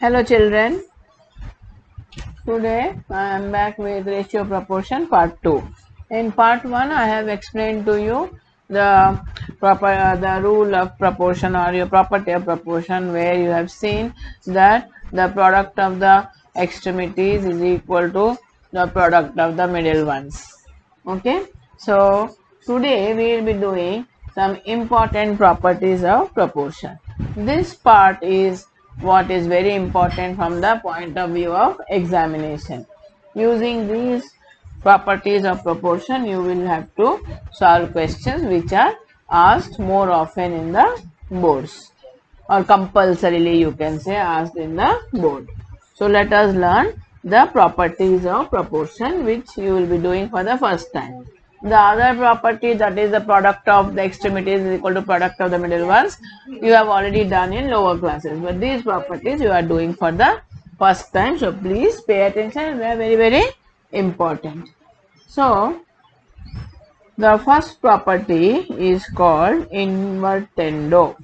Hello children, today I am back with ratio proportion part 2. In part 1 I have explained to you the rule of proportion or your property of proportion, where you have seen that the product of the extremities is equal to the product of the middle ones. Okay, so today we will be doing some important properties of proportion. This part is what is very important from the point of view of examination. Using these properties of proportion, you will have to solve questions which are asked more often in the boards, or compulsorily you can say asked in the board. So let us learn the properties of proportion, which you will be doing for the first time. The other property, that is the product of the extremities is equal to product of the middle ones, you have already done in lower classes, but these properties you are doing for the first time. So please pay attention, they are very very important. So the first property is called invertendo.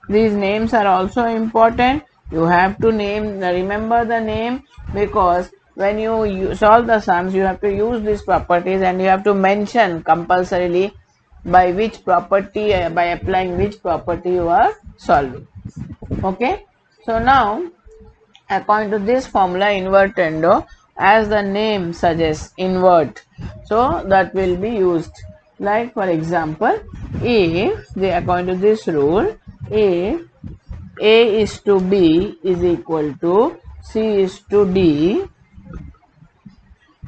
These names are also important. You have to remember the name, because when you solve the sums, you have to use these properties and you have to mention compulsorily by which property, by applying which property you are solving. Okay. So now, according to this formula invertendo, as the name suggests, invert, so that will be used. Like for example, if according to this rule, if A is to B is equal to C is to D,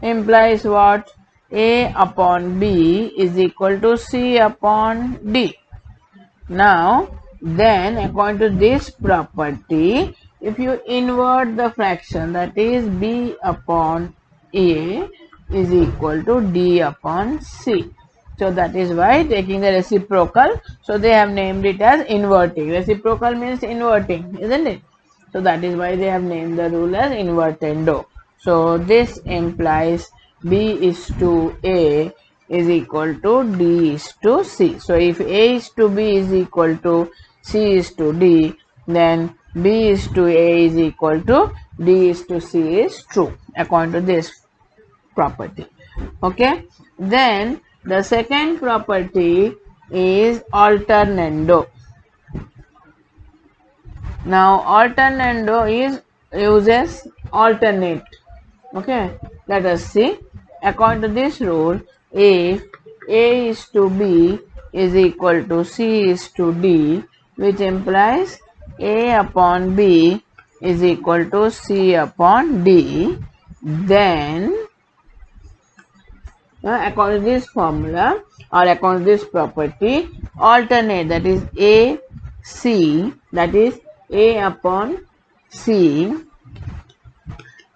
implies what? A upon B is equal to C upon D. Now, then according to this property, if you invert the fraction, that is B upon A is equal to D upon C. So that is why, taking the reciprocal, so they have named it as inverting. Reciprocal means inverting, isn't it? So that is why they have named the rule as invertendo. So this implies B is to A is equal to D is to C. So if A is to B is equal to C is to D, then B is to A is equal to D is to C is true, according to this property. Okay. Then the second property is alternando. Now alternando uses alternate. Okay, let us see. According to this rule, if A is to B is equal to C is to D, which implies A upon B is equal to C upon D, then according to this formula or according to this property, alternate, that is A C, that is A upon C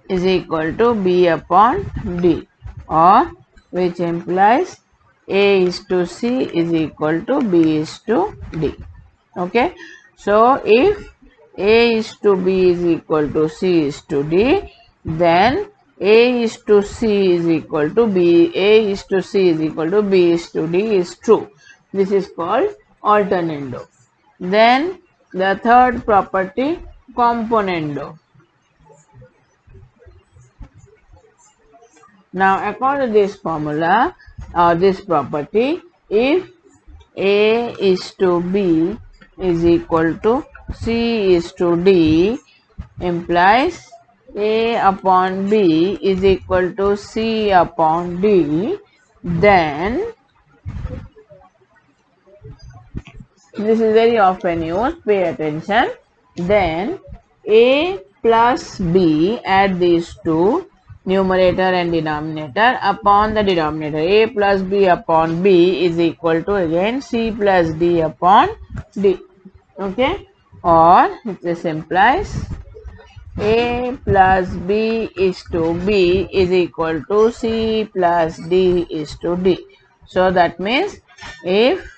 is equal to B upon D, or which implies A is to C is equal to B is to D. Okay, so if A is to B is equal to C is to D, then A is to C is equal to B, A is to C is equal to B is to D is true. This is called alternando. Then the third property, componendo. Now according to this formula or this property, if A is to B is equal to C is to D, implies A upon B is equal to C upon D, then this is very often used, pay attention, then A plus B, add these two, numerator and denominator, upon the denominator. A plus B upon B is equal to again C plus D upon D. Okay, or this implies A plus B is to B is equal to C plus D is to D. So that means if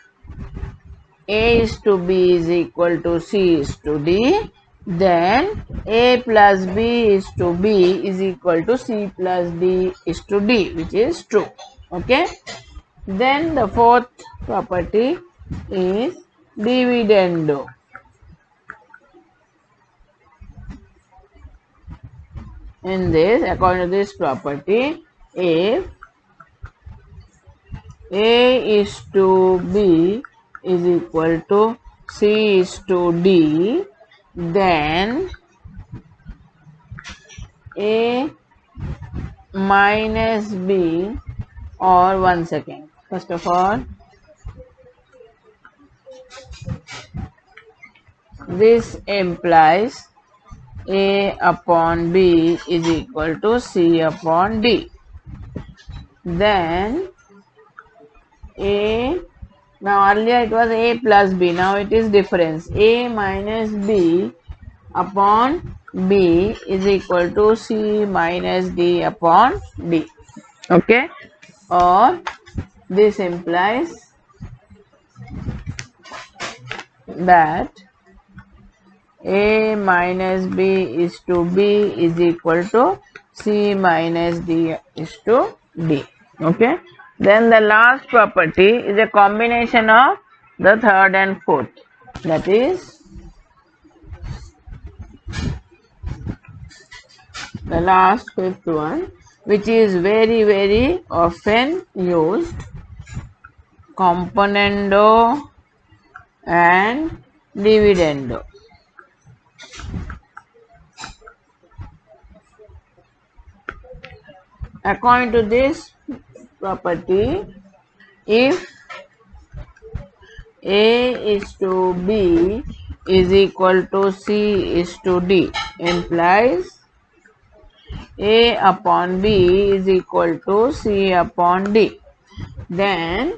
A is to B is equal to C is to D, then A plus B is to B is equal to C plus D is to D, which is true. Okay. Then the fourth property is dividendo. In this, according to this property, if A is to B is equal to C is to D, then A minus B, or 1 second. First of all, this implies A upon B is equal to C upon D. Then A, now earlier it was A plus B, now it is difference. A minus B upon B is equal to C minus D upon D. Okay? Or this implies that A minus B is to B is equal to C minus D is to D. Okay? Then the last property is a combination of the third and fourth. That is the last fifth one, which is very often used, componendo and dividendo. According to this property, if A is to B is equal to C is to D, implies A upon B is equal to C upon D. Then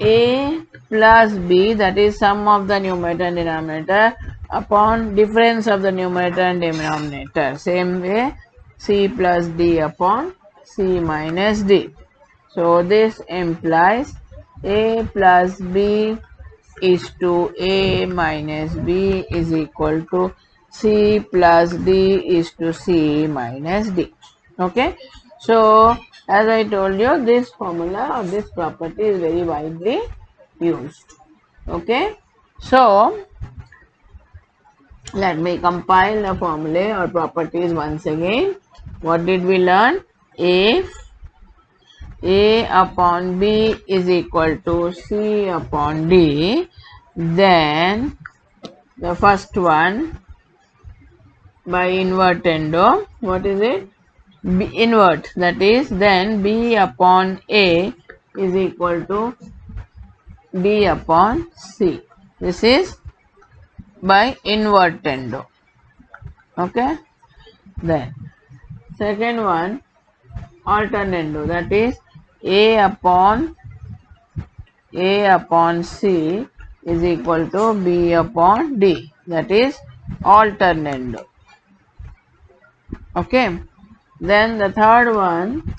A plus B, that is sum of the numerator and denominator, upon difference of the numerator and denominator. Same way, C plus D upon C minus D. So this implies A plus B is to A minus B is equal to C plus D is to C minus D. Okay. So as I told you, this formula or this property is very widely used. Okay. So let me compile the formulae or properties once again. What did we learn? If A upon B is equal to C upon D, then the first one by invertendo, what is it? B invert, that is, then B upon A is equal to D upon C. This is by invertendo. Okay. Then second one, alternando, that is A upon C is equal to B upon D, that is alternando. Okay. Then the third one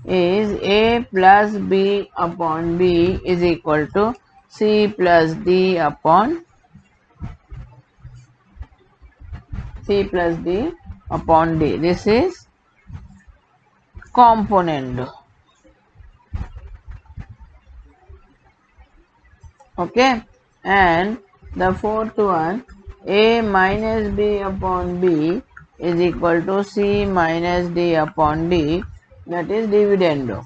is A plus B upon B is equal to C plus D upon D. This is componendo. Okay. And the fourth one, A minus B upon B is equal to C minus D upon D, that is dividendo.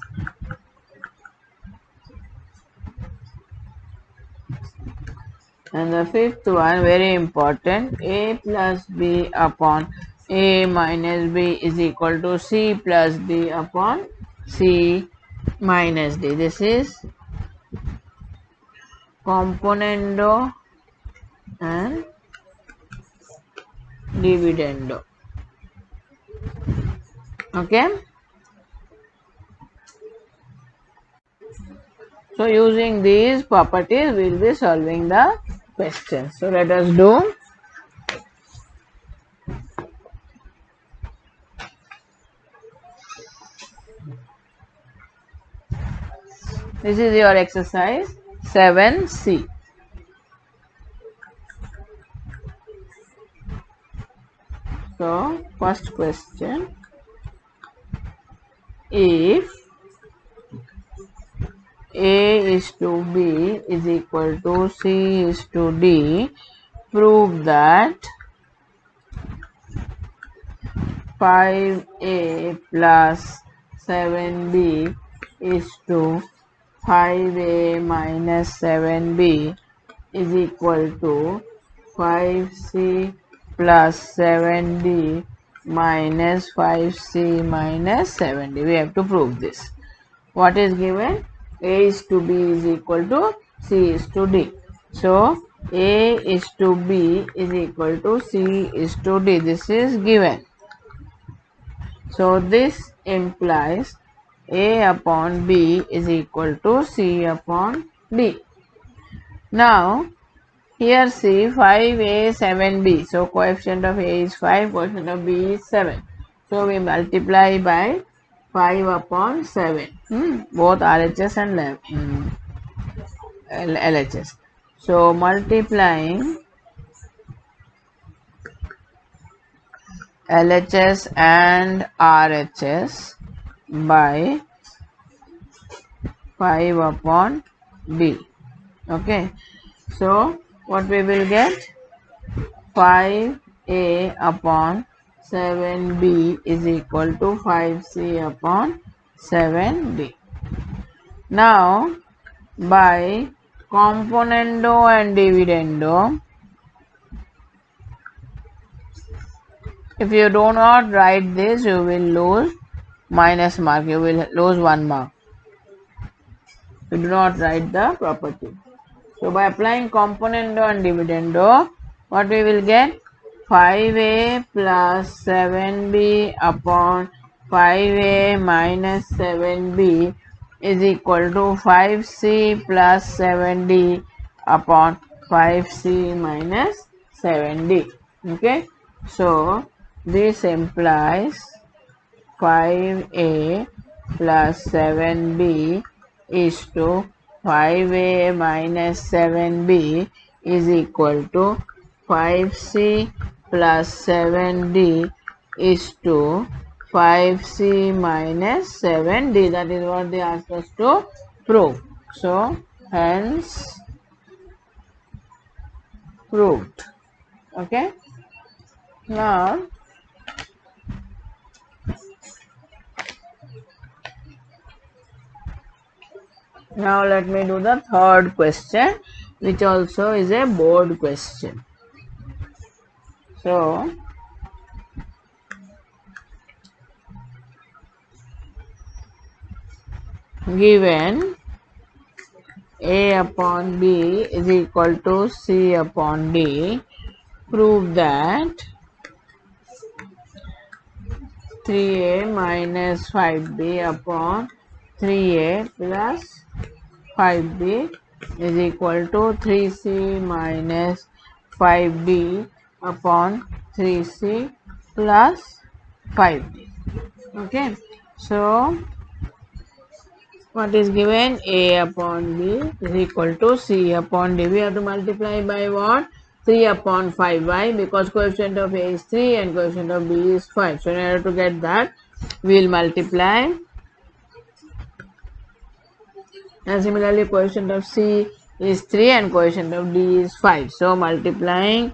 And the fifth one, very important, A plus B upon A minus B is equal to C plus D upon C minus D. This is componendo and dividendo. Okay. So using these properties, we will be solving the questions. So let us do. This is your exercise 7C. So first question, if A is to B is equal to C is to D, prove that 5a plus 7b is to 5a minus 7b is equal to 5c plus 7d minus 5c minus 7d. We have to prove this. What is given? A is to B is equal to C is to D. So, A is to B is equal to C is to D. This is given. So, this implies A upon B is equal to C upon D. Now, here see 5A 7B. So, coefficient of A is 5, coefficient of B is 7. So, we multiply by 5 upon 7. Both RHS and LHS. So, multiplying LHS and RHS by 5 upon B. Okay. So, what we will get? 5A upon 7B is equal to 5C upon 7D. Now, by componendo and dividendo, if you do not write this, you will lose minus mark. You will lose 1 mark. You do not write the property. So, by applying componendo and dividendo, what we will get? 5a plus 7b upon 5a minus 7b is equal to 5c plus 7d upon 5c minus 7d. Okay. So, this implies 5a plus 7b is to 5a minus 7b is equal to 5c plus 7d is to 5c minus 7d. That is what they asked us to prove. So, hence proved. Okay. Now, let me do the third question, which also is a board question. So, given A upon B is equal to C upon D, prove that 3a minus 5b upon 3a plus 5b is equal to 3c minus 5d upon 3c plus 5d. Okay. So, what is given? A upon B is equal to C upon D. We have to multiply by what? 3 upon 5. Why? Because coefficient of A is 3 and coefficient of B is 5. So, in order to get that, we will multiply. And similarly, coefficient of C is 3 and coefficient of D is 5. So, multiplying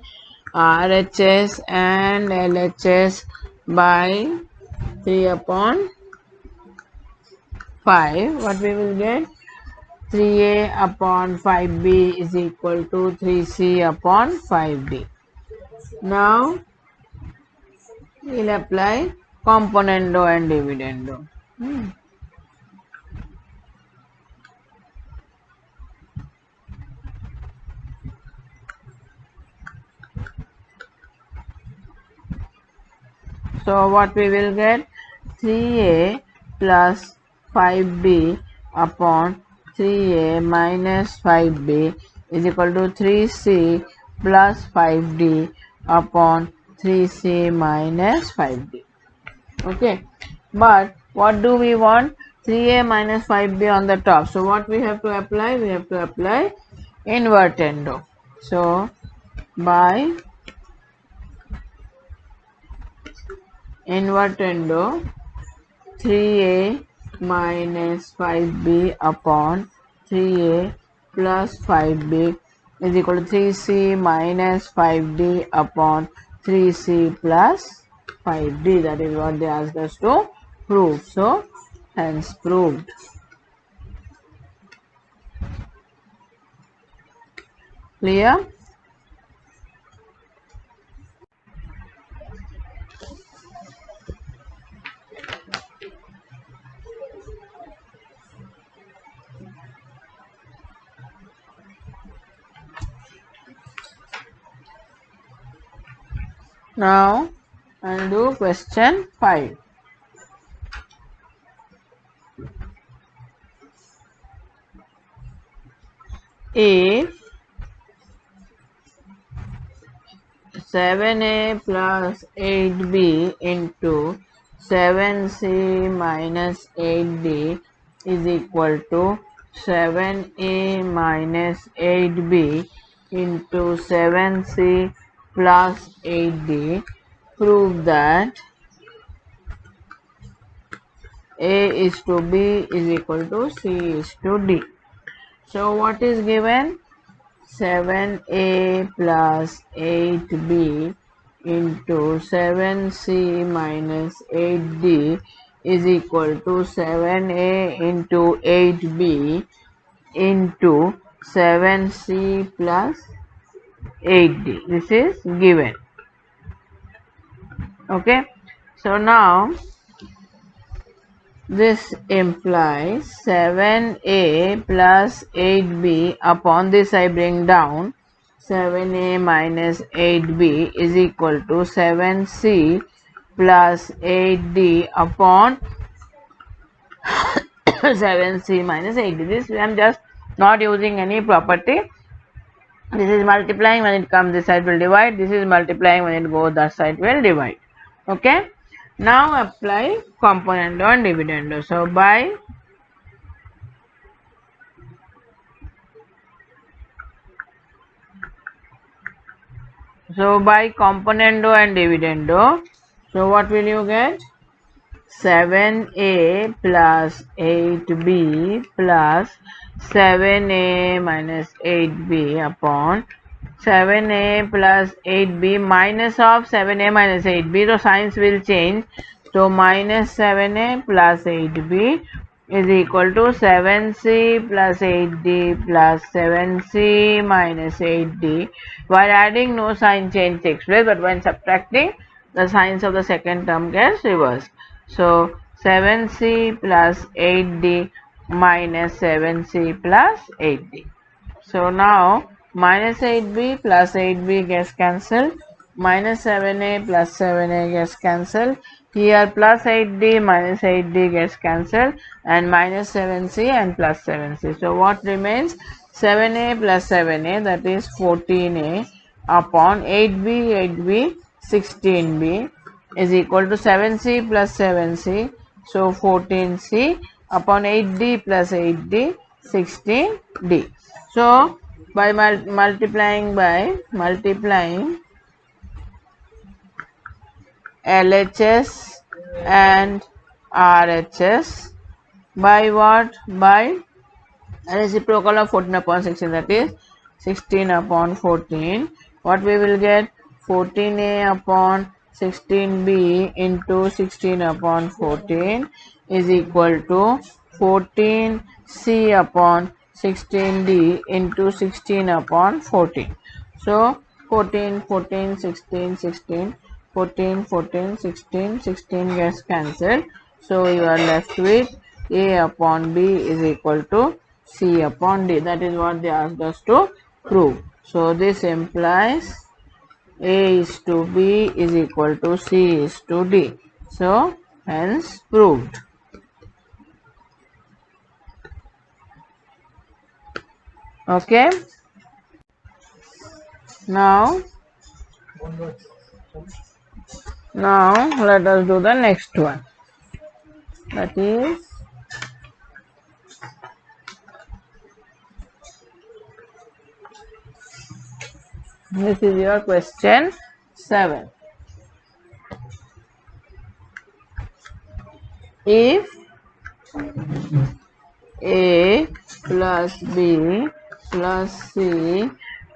RHS and LHS by 3 upon 5, what we will get? 3a upon 5b is equal to 3c upon 5d. Now, we will apply componendo and dividendo. So, what we will get? 3a plus 5b upon 3a minus 5b is equal to 3c plus 5d upon 3c minus 5d. Okay. But what do we want? 3a minus 5b on the top. So, what we have to apply? We have to apply invertendo. So, by invertendo, 3a minus 5b upon 3a plus 5b is equal to 3c minus 5d upon 3c plus 5d. That is what they asked us to prove. So, hence proved. Clear? Now, I'll do question 5. If 7a plus 8b into 7c minus 8d is equal to 7a minus 8b into 7c plus 8d, prove that a is to b is equal to c is to d. So what is given? 7a plus 8b into 7c minus 8d is equal to 7a into 8b into 7c plus 8d. This is given. Okay. So now this implies 7a plus 8b, upon this I bring down 7a minus 8b is equal to 7c plus 8d upon 7c minus 8d. This I am just not using any property. This is multiplying, when it comes this side will divide. This is multiplying, when it goes that side will divide. Okay. Now apply componendo and dividendo. So by componendo and dividendo, so what will you get? 7a plus 8b plus 7a minus 8b upon 7a plus 8b minus of 7a minus 8b. So signs will change. So minus 7a plus 8b is equal to 7c plus 8d plus 7c minus 8d. While adding, no sign change takes place, but when subtracting, the signs of the second term gets reversed. So 7c plus 8d minus 7c plus 8d. So now minus 8b plus 8b gets cancelled, minus 7a plus 7a gets cancelled, here plus 8d minus 8d gets cancelled, and minus 7c and plus 7c. So what remains? 7a plus 7a, that is 14a upon 8b 16b is equal to 7c plus 7c, so 14c upon 8d plus 8d 16d. So by multiplying LHS and RHS by what? By reciprocal of 14 upon 16, that is 16 upon 14. What we will get? 14a upon 16b into 16 upon 14 is equal to 14c upon 16d into 16 upon 14. So 14, 14, 16, 16, 14, 14, 16, 16 gets cancelled. So you are left with a upon b is equal to c upon d. That is what they asked us to prove. So this implies a is to b is equal to c is to d. So hence proved. Okay. Now let us do the next one. That is this is your question 7. If a plus b plus c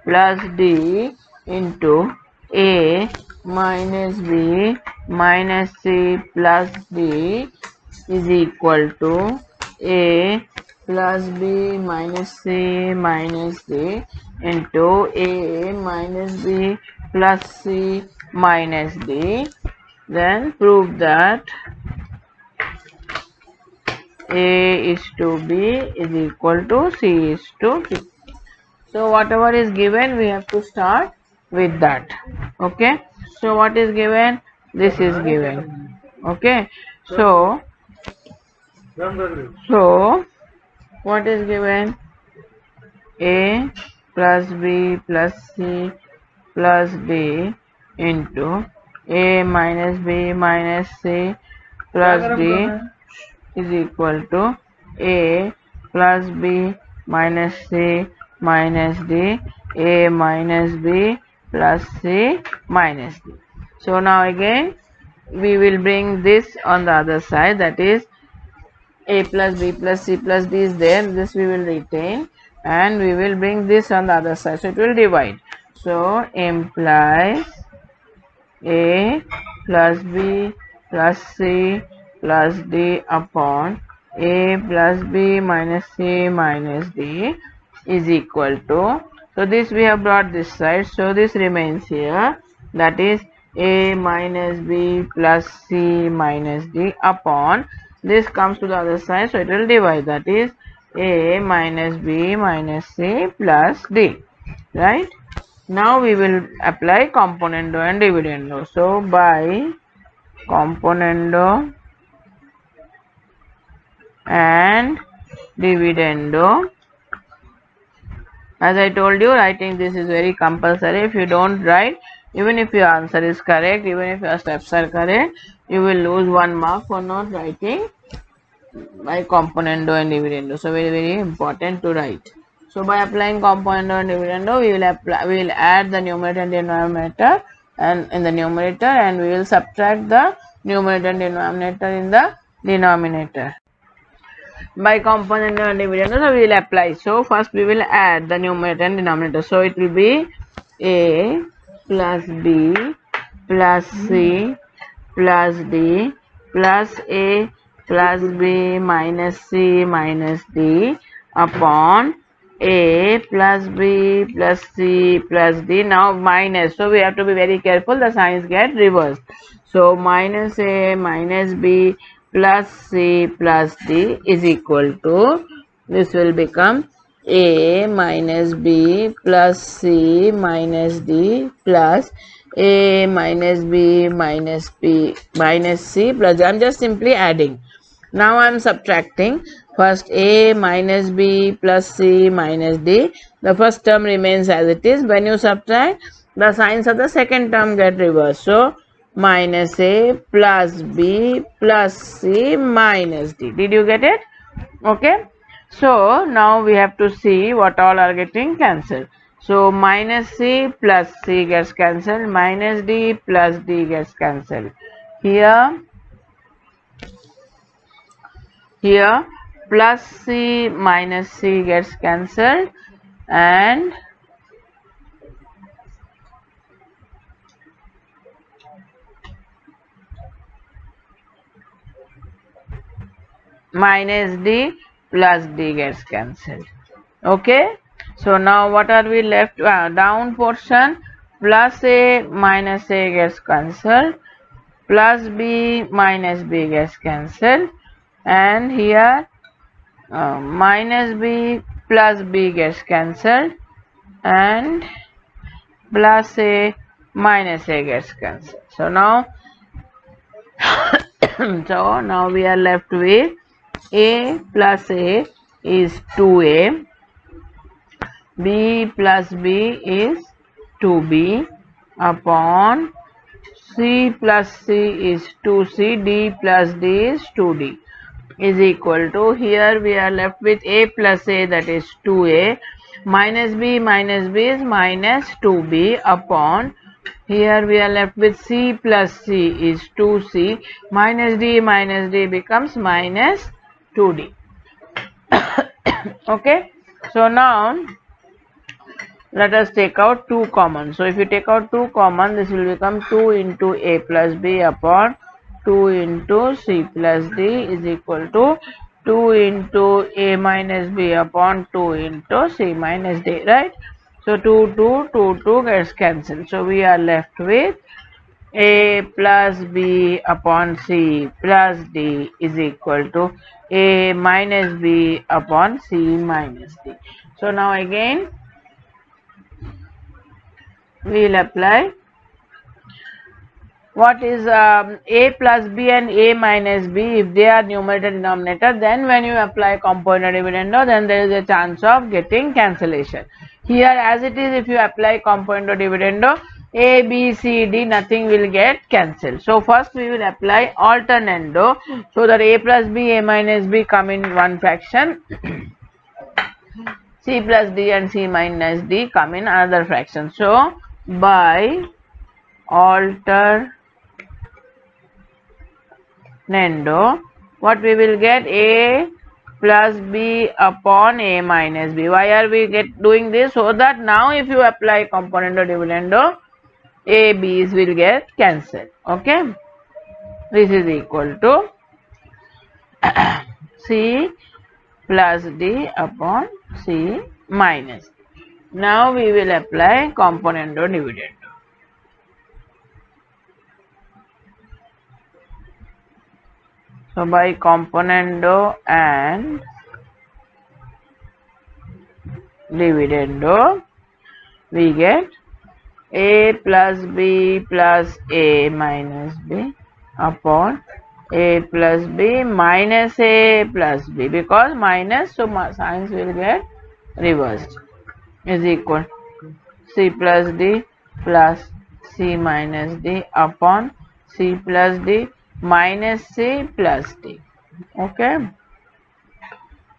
plus D into A minus B minus C plus D is equal to A plus B minus C minus D into A minus B plus C minus D. Then prove that A is to B is equal to C is to D. So whatever is given, we have to start with that. Okay. So what is given? This is given. Okay. So what is given? A plus B plus C plus D into A minus B minus C plus D is equal to A plus B minus C minus D, A minus B plus C minus D. So now again we will bring this on the other side, that is A plus B plus C plus D is there, this we will retain, and we will bring this on the other side, so it will divide. So implies A plus B plus C plus D upon A plus B minus C minus D is equal to, so this we have brought this side, so this remains here, that is A minus B plus C minus D upon, this comes to the other side, so it will divide, that is A minus B minus C plus D, right? Now we will apply componendo and dividendo. So by componendo and dividendo, as I told you, writing this is very compulsory. If you don't write, even if your answer is correct, even if your steps are correct, you will lose 1 mark for not writing by componendo and dividendo. So very important to write. So by applying componendo and dividendo, we will add the numerator and denominator and in the numerator, and we will subtract the numerator and denominator in the denominator. By componendo and dividendo, so we will apply. So first we will add the numerator and denominator. So it will be A plus B plus C plus D plus A plus B minus C minus D upon A plus B plus C plus D. Now minus, so we have to be very careful, the signs get reversed. So minus A minus B plus C plus D is equal to, this will become A minus B plus C minus D plus A minus B minus C plus D. I am just simply adding. Now I am subtracting. First A minus B plus C minus D. The first term remains as it is. When you subtract, the signs of the second term get reversed. So minus A plus B plus C minus D. Did you get it? Okay. So now we have to see what all are getting cancelled. So minus C plus C gets cancelled. Minus D plus D gets cancelled. Here plus C minus C gets cancelled, and minus D plus D gets cancelled. Okay. So now what are we left? Down portion, plus A minus A gets cancelled, plus B minus B gets cancelled, and here minus B plus B gets cancelled, and plus A minus A gets cancelled. So now so now we are left with A plus A is 2A, B plus B is 2B upon C plus C is 2C, D plus D is 2D is equal to, here we are left with A plus A, that is 2A, minus B is minus 2B upon, here we are left with C plus C is 2C, minus D becomes minus 2D. Okay. So now let us take out 2 common. So if you take out 2 common, this will become 2 into a plus b upon 2 into c plus d is equal to 2 into a minus b upon 2 into c minus d, right? So 2, 2, 2, 2 gets cancelled. So we are left with a plus b upon c plus d is equal to a minus b upon c minus d. So now again we will apply what is a plus b and a minus b. If they are numerator denominator, then when you apply component dividendo, then there is a chance of getting cancellation. Here as it is, if you apply component dividendo, a b c d, nothing will get cancelled. So first we will apply alternando, so that a plus b, a minus b come in one fraction, c plus d and c minus d come in another fraction. So by alternando, what we will get? A plus b upon a minus b. Why are we doing this? So that now if you apply componendo dividendo, a b's will get cancelled. Okay, this is equal to c plus d upon c minus. Now we will apply componendo dividendo. So by componendo and dividendo, we get a plus b plus a minus b upon a plus b minus a plus b, because minus, so signs will get reversed, is equal c plus d plus c minus d upon c plus d minus c plus d. Okay,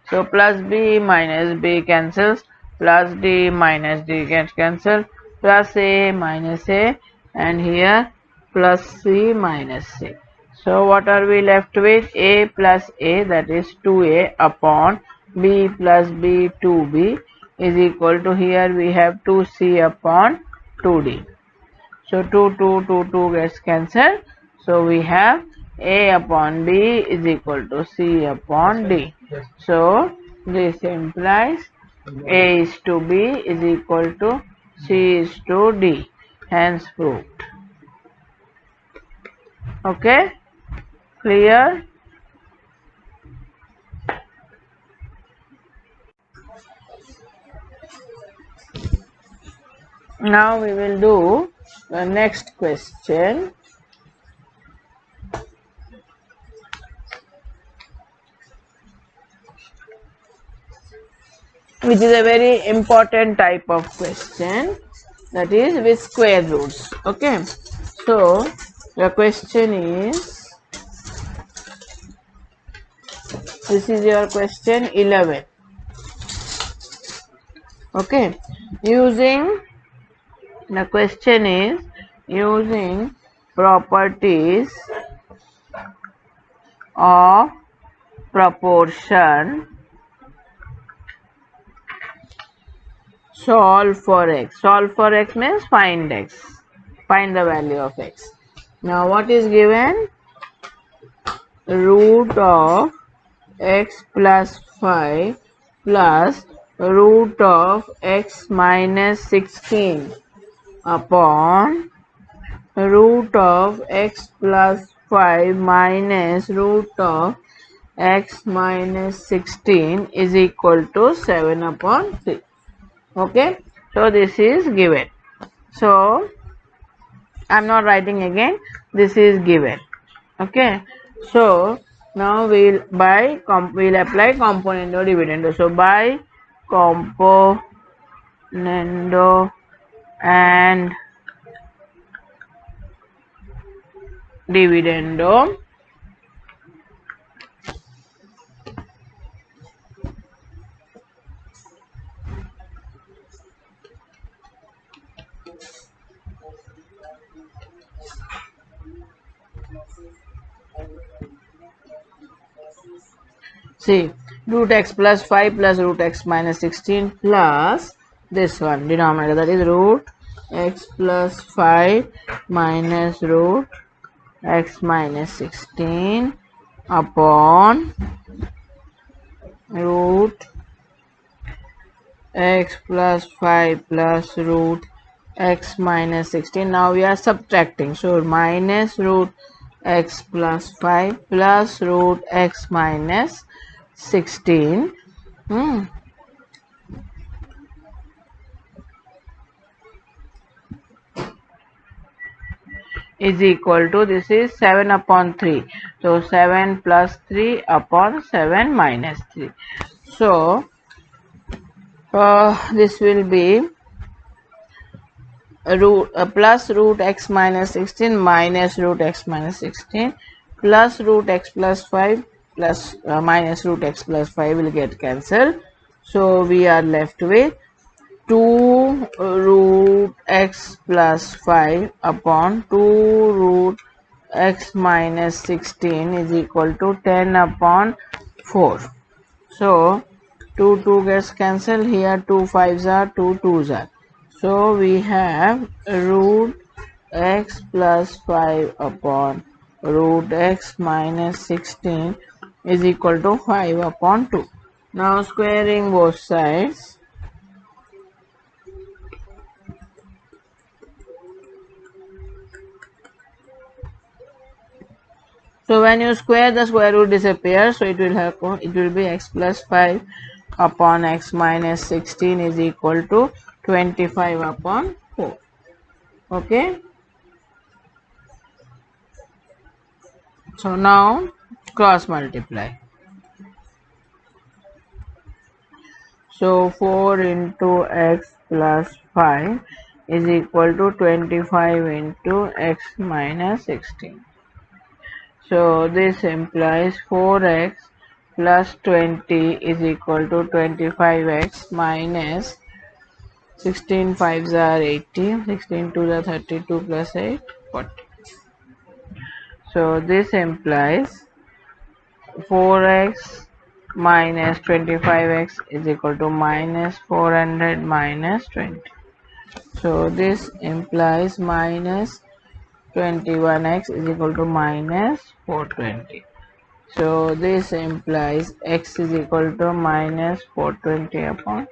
so plus b minus b cancels, plus d minus d gets cancelled, plus a minus a, and here plus c minus c. So what are we left with? A plus a, that is 2a upon b plus b 2b is equal to, here we have 2c upon 2d. So 2, 2, 2, 2 gets cancelled. So we have a upon b is equal to c upon d. So this implies a is to b is equal to c is to d. Hence proved. Okay, clear? Now we will do the next question. Which is a very important type of question, that is with square roots. Okay, so the question is, this is your question 11. Okay, using, the question is using properties of proportion, solve for x. Solve for x means find x, find the value of x. Now what is given? Root of x plus 5 plus root of x minus 16 upon root of x plus 5 minus root of x minus 16 is equal to 7 upon 3. Okay, so this is given. So I am not writing again, this is given. Okay, so now we'll apply componendo dividendo. So by componendo and dividendo, see, root x plus 5 plus root x minus 16 plus this one denominator, that is root x plus 5 minus root x minus 16 upon root x plus 5 plus root x minus 16. Now we are subtracting, so minus root x plus 5 plus root x minus 16 is equal to, this is 7 upon 3, so 7 plus 3 upon 7 minus 3. So this will be plus root x minus 16 minus root x minus 16 plus root x plus 5 plus minus root x plus 5 will get cancelled. So we are left with 2 root x plus 5 upon 2 root x minus 16 is equal to 10 upon 4. So 2 gets cancelled here, 2 5s are 2 2s are. So we have root x plus 5 upon root x minus 16 is equal to 5 upon 2. Now squaring both sides. So when you square, the square root disappears, so it will be x plus 5 upon x minus 16 is equal to 25 upon 4. Okay. So now cross multiply. So 4 into x plus 5 is equal to 25 into x minus 16. So this implies 4x plus 20 is equal to 25x minus 16 5s are 80, 16 2s are 32 plus 8 40. So this implies 4x minus 25x is equal to minus 400 minus 20. So this implies minus 21x is equal to minus 420. So this implies x is equal to minus 420 upon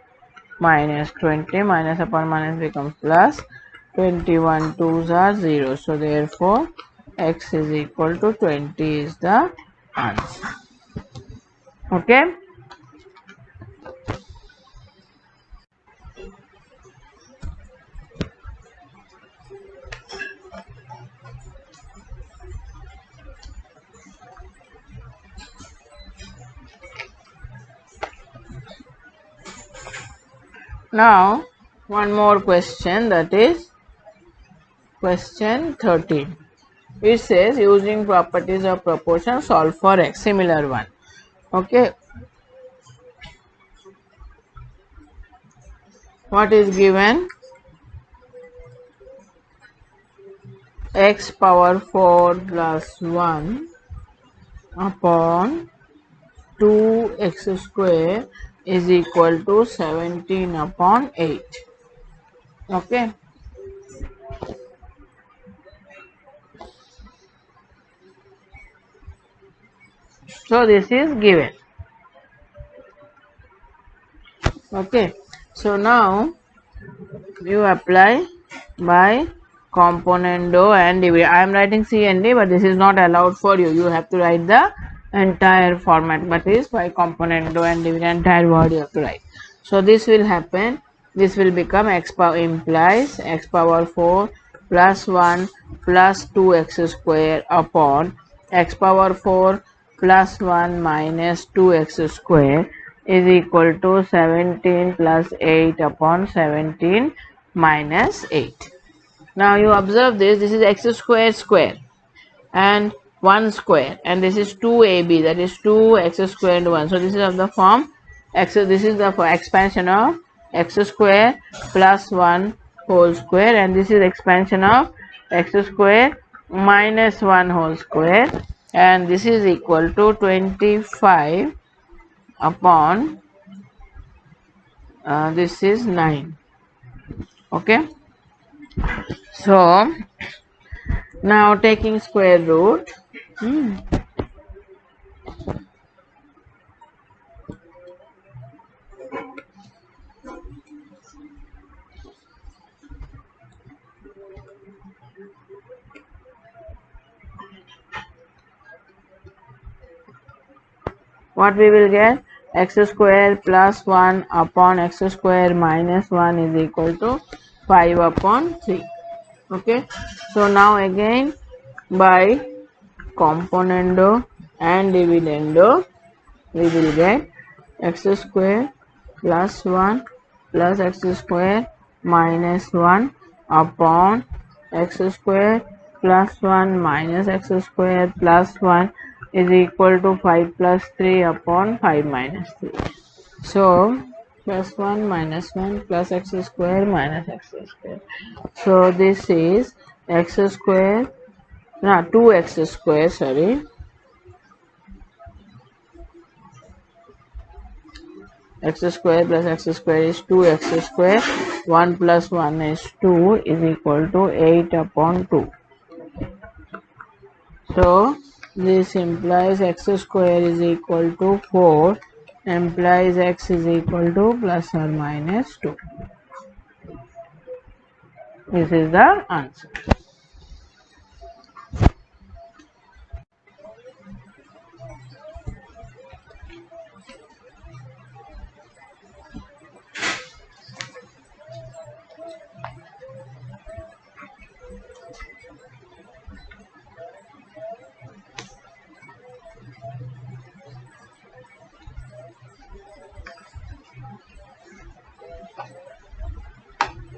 minus 20. Minus upon minus becomes plus. 21 2s are 0. So therefore x is equal to 20 is the answer. Okay. Now one more question, that is question 13. It says using properties of proportion solve for x, similar one. Okay. What is given? X power 4 plus 1 upon 2x square is equal to 17 upon 8. Okay. So this is given. Okay. So now you apply by componendo and dividend. I am writing C and D, but this is not allowed for you. You have to write the entire format, but is by componendo and dividend, entire word you have to write. So this will happen. This will become x power implies x power 4 plus 1 plus 2x square upon x power 4 plus 1 minus 2x square is equal to 17 plus 8 upon 17 minus 8. Now you observe this is x square and 1 square, and this is 2ab, that is 2x square and 1. So this is of the form x, this is the expansion of x square plus 1 whole square, and this is expansion of x square minus 1 whole square, and this is equal to 25 upon this is 9. Okay, so now taking square root, what we will get? X square plus 1 upon x square minus 1 is equal to 5 upon 3. Okay, so now again by componendo and dividendo we will get x square plus 1 plus x square minus 1 upon x square plus 1 minus x square plus 1 is equal to 5 plus 3 upon 5 minus 3. So plus 1 minus 1 plus x square minus x square. So this is x square, no, 2x square, sorry. X square plus x square is 2x square. 1 plus 1 is 2 is equal to 8 upon 2. So this implies x square is equal to 4, implies x is equal to plus or minus 2. This is the answer.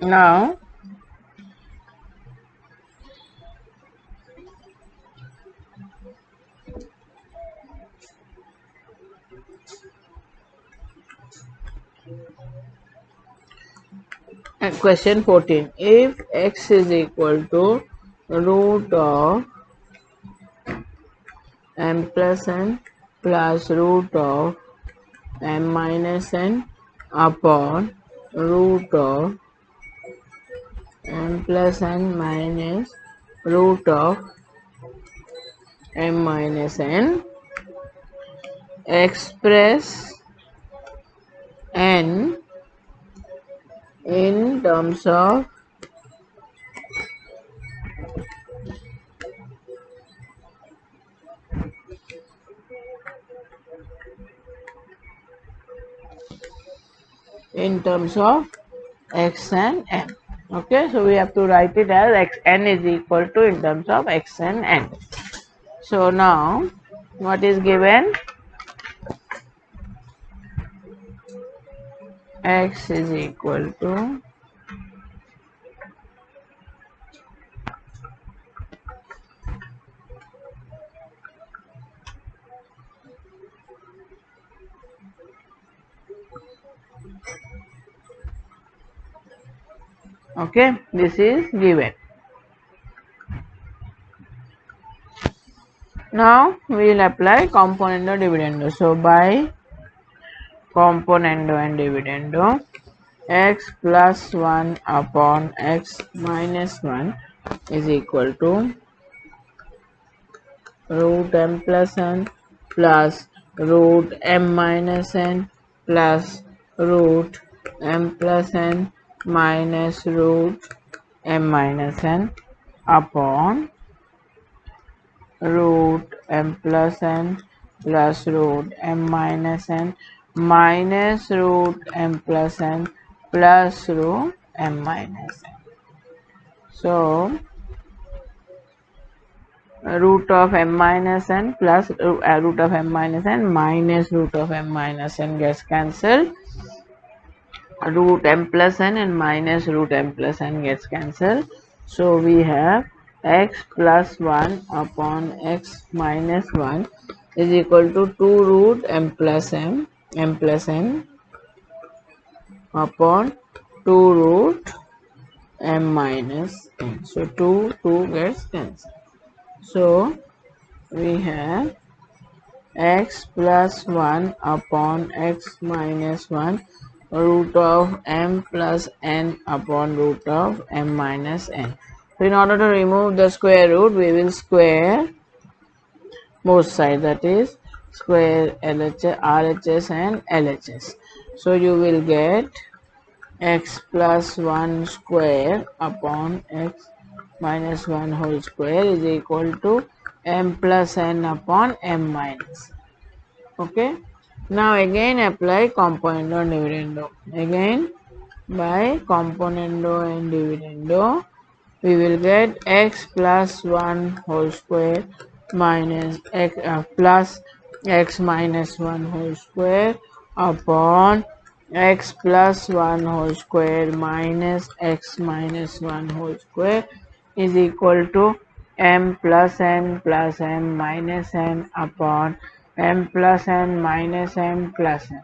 Now question 14. If x is equal to root of m plus n plus root of m minus n upon root of m plus n minus root of m minus n, express n in terms of x and n. Okay, so we have to write it as x n is equal to in terms of x and n. So now what is given? X is equal to okay, this is given. Now we will apply componendo dividendo. So by componendo and dividendo, x plus 1 upon x minus 1 is equal to root m plus n plus root m minus n plus root m plus n minus root m minus n upon root m plus n plus root m minus n minus root m plus n plus root m minus n. So root of m minus n plus root of m minus n minus root of m minus n gets cancelled. Root m plus n and minus root m plus n gets cancelled. So we have x plus 1 upon x minus 1 is equal to 2 root m plus n upon 2 root m minus n. So 2 gets cancelled. So we have x plus 1 upon x minus 1 root of m plus n upon root of m minus n. So in order to remove the square root, we will square both sides, that is square LHS, RHS and LHS. So you will get x plus 1 square upon x minus 1 whole square is equal to m plus n upon m minus. Okay. Now again apply componendo and dividendo. Again by componendo and dividendo we will get x plus 1 whole square minus x plus x minus 1 whole square upon x plus 1 whole square minus x minus 1 whole square is equal to m plus n minus n upon m plus n minus m plus n.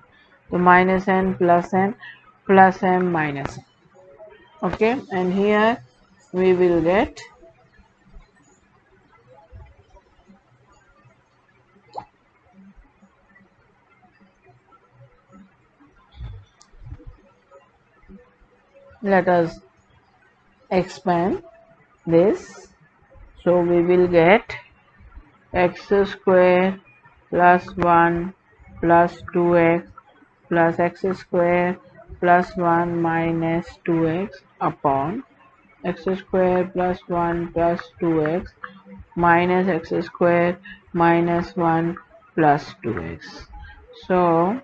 So minus n plus m minus n. Okay, and here we will get let us expand this. So we will get x square plus 1 plus 2x plus x square plus 1 minus 2x upon x square plus 1 plus 2x minus x square minus 1 plus 2x. So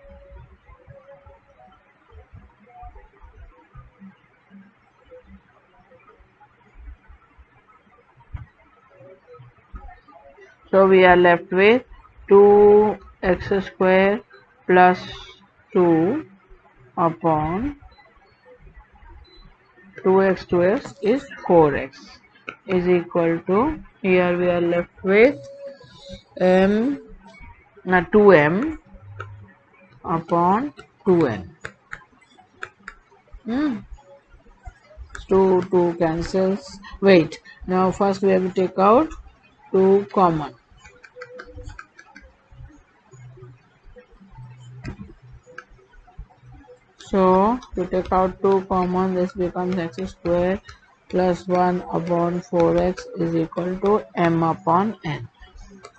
we are left with 2x square plus 2 upon 2x is 4x is equal to, here we are left with 2m upon 2n. 2 cancels. Wait, now first we have to take out 2 common. So to take out 2 common, this becomes x square plus 1 upon 4x is equal to m upon n.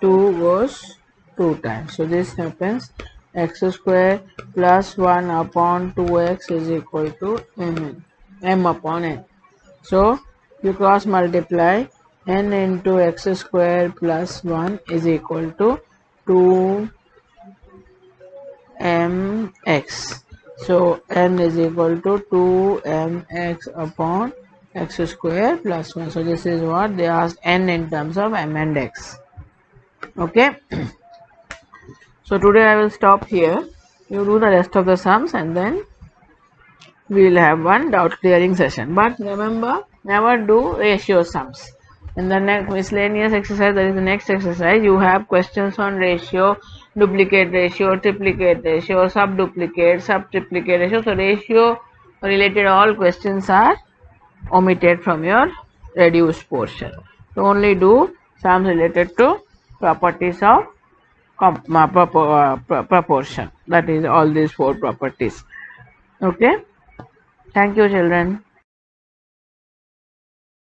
2 goes 2 times. So this happens x square plus 1 upon 2x is equal to m upon n. So you cross multiply, n into x square plus 1 is equal to 2mx. So n is equal to 2mx upon x square plus 1. So this is what they asked, n in terms of m and x. Okay. So today I will stop here. You do the rest of the sums and then we will have one doubt clearing session. But remember, never do ratio sums. In the next miscellaneous exercise, that is the next exercise, you have questions on ratio, duplicate ratio, triplicate ratio, subduplicate, subtriplicate ratio. So ratio related all questions are omitted from your reduced portion. So only do sums related to properties of proportion, that is all these 4 properties. Okay, thank you children.